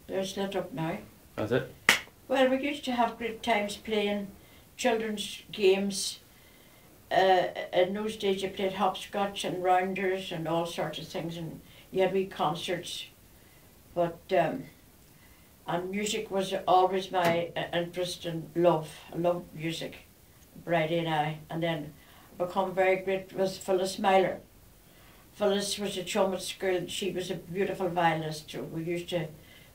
They're split up now. That's it? Well, we used to have great times playing children's games. In those days you played hopscotch and rounders and all sorts of things, and you had wee concerts. But and music was always my interest and love. I loved music, Bridie and I. And then become very great with Phyllis Myler. Phyllis was a chum at school. She was a beautiful violinist. So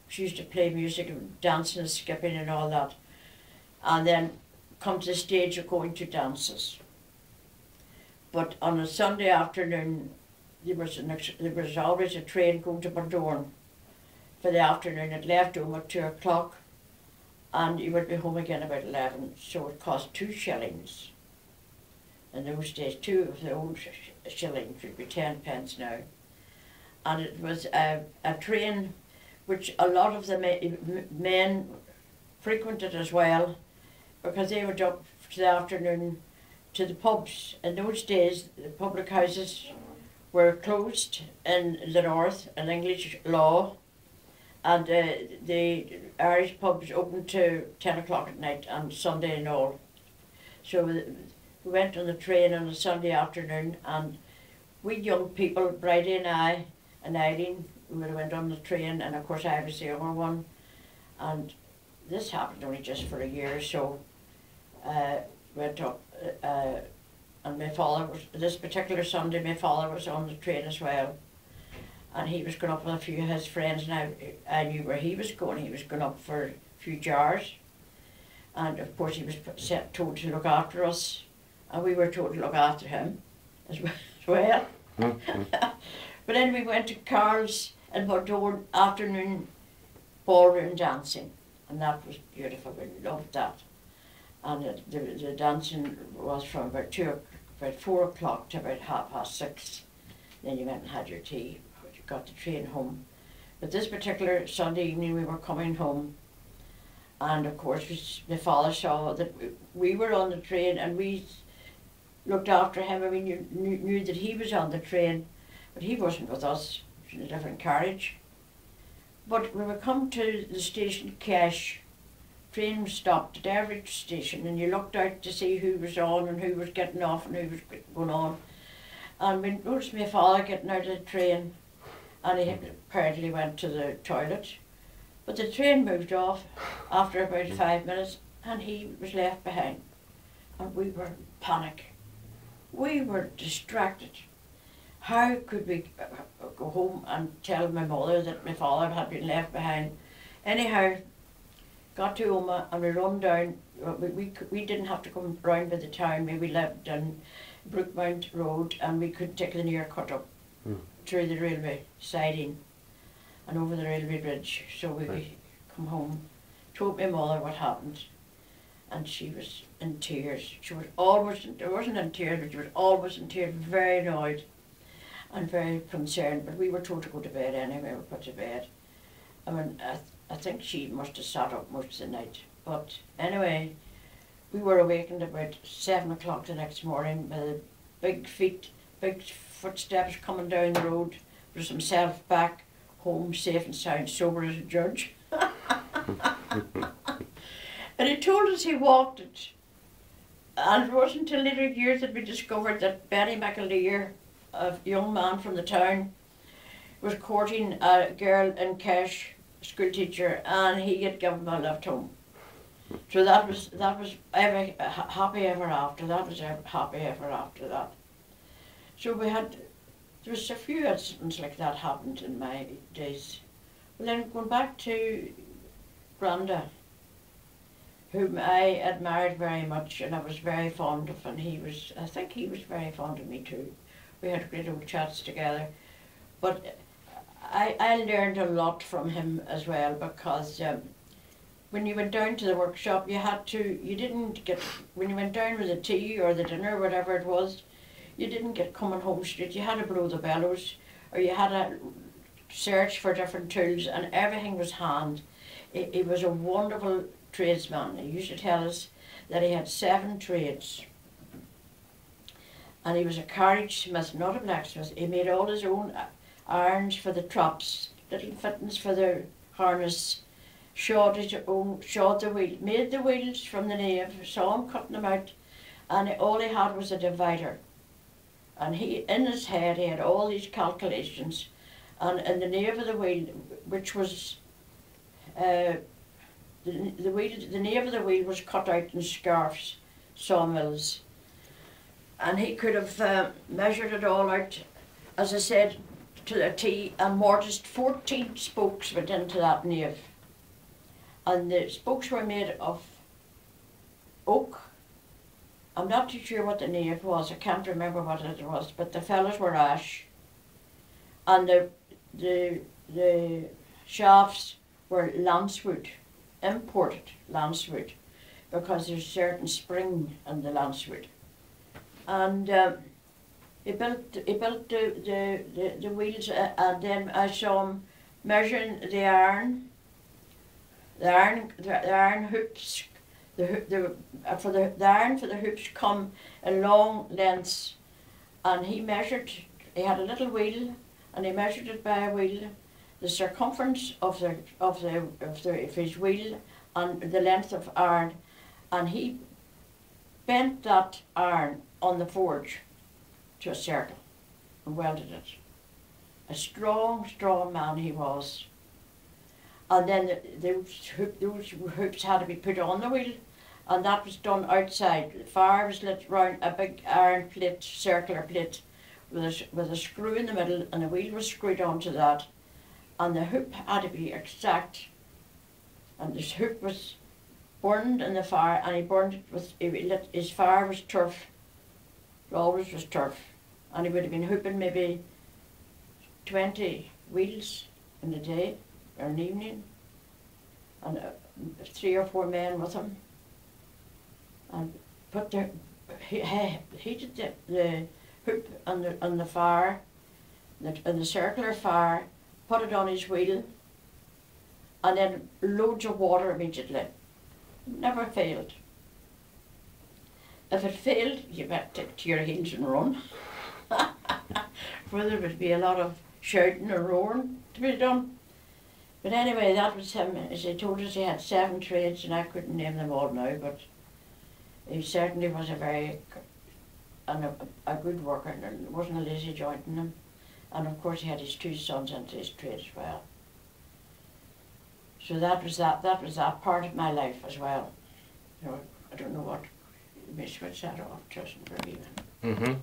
she used to play music and dancing and skipping and all that. And then come to the stage of going to dances. But on a Sunday afternoon, there was always a train going to Bardorn for the afternoon. It left home at 2 o'clock, and you would be home again about 11. So it cost 2 shillings. In those days, 2 of the old shillings would be 10 pence now. And it was a train which a lot of the men frequented as well, because they would up to the afternoon to the pubs. In those days, the public houses were closed in the north, in English law, and the Irish pubs opened to 10 o'clock at night on Sunday and all. So we went on the train on a Sunday afternoon, and we young people, Bridie and I, and Eileen, we would have went on the train, and of course I was the younger one. And this happened only just for a year or so. Went up, and my father was, this particular Sunday, my father was on the train as well. And he was going up with a few of his friends, and I knew where he was going. He was going up for a few jars. And of course he was told to look after us, and we were told to look after him as well. But then we went to Carl's and Bardorn afternoon ballroom dancing, and that was beautiful. We loved that. And the dancing was from about 4 o'clock to about 6:30. Then you went and had your tea, you got the train home. But this particular Sunday evening we were coming home, and of course my father saw that we were on the train, and we looked after him, and we knew that he was on the train, but he wasn't with us. He was in a different carriage. But when we come to the station Cash, train was stopped at every station, and you looked out to see who was on and who was getting off and who was going on. And we noticed my father getting out of the train, and he apparently went to the toilet. But the train moved off after about 5 minutes, and he was left behind. And we were in panic. We were distracted. How could we go home and tell my mother that my father had been left behind? Anyhow, got to Omagh, and we run down. We didn't have to come round by the town. We lived on Brookmount Road, and we could take the near cut up through the railway siding and over the railway bridge. So we come home, told my mother what happened, and she was in tears. She was always, I wasn't in tears, but she was always in tears, very annoyed and very concerned. But we were told to go to bed anyway. We were put to bed. I mean, I think she must have sat up most of the night. But anyway, we were awakened about 7 o'clock the next morning by the big footsteps coming down the road. There's himself back home safe and sound, sober as a judge. And he told us he walked it. And it wasn't until later years that we discovered that Benny McAleer, a young man from the town, was courting a girl in Cash, school teacher, and he had given him a lift home. So that was happy ever after. That was happy ever after that. So there was a few incidents like that happened in my days. But then going back to Granda, whom I admired very much, and I was very fond of, and I think he was very fond of me too. We had great old chats together. But I learned a lot from him as well, because when you went down to the workshop, you didn't get, when you went down with the tea or the dinner, whatever it was, you didn't get coming home straight. You had to blow the bellows, or you had to search for different tools, and everything was hand. He was a wonderful tradesman. He used to tell us that he had 7 trades. And he was a carriage smith, not a blacksmith. He made all his own irons for the trops, little fittings for the harness, shod the wheel, made the wheels from the nave, saw him cutting them out, and all he had was a divider. And in his head he had all these calculations, and in the nave of the wheel, which was the nave of the wheel was cut out in scarfs, sawmills, and he could have measured it all out, as I said, to the T, and mortised 14 spokes went into that nave. And the spokes were made of oak. I'm not too sure what the nave was, I can't remember what it was, but the fellows were ash. And the shafts were lancewood, imported lancewood, because there's certain spring in the lancewood. And he built the wheels, and then I saw him measuring the iron hoops. The iron for the hoops come in long lengths, and he measured. He had a little wheel, and he measured it by a wheel, the circumference of his wheel and the length of iron, and he bent that iron on the forge to a circle and welded it. A strong, strong man he was. And then those hoops had to be put on the wheel, and that was done outside. The fire was lit round a big iron plate, circular plate, with a screw in the middle, and the wheel was screwed onto that. And the hoop had to be exact. And this hoop was burned in the fire, and he burned it with, his fire was turf. It always was turf. And he would have been hooping maybe 20 wheels in a day or an evening, and 3 or 4 men with him. And heated the hoop on the fire, on the circular fire, put it on his wheel, and then loads of water immediately. It never failed. If it failed, you better take to your heels and run. For there would be a lot of shouting or roaring to be done. But anyway, that was him. As he told us, he had 7 trades, and I couldn't name them all now, but he certainly was a good worker, and there wasn't a lazy joint in him. And of course he had his 2 sons into his trade as well. So that was that part of my life as well. You know, I don't know what, you may switch that off just for a minute.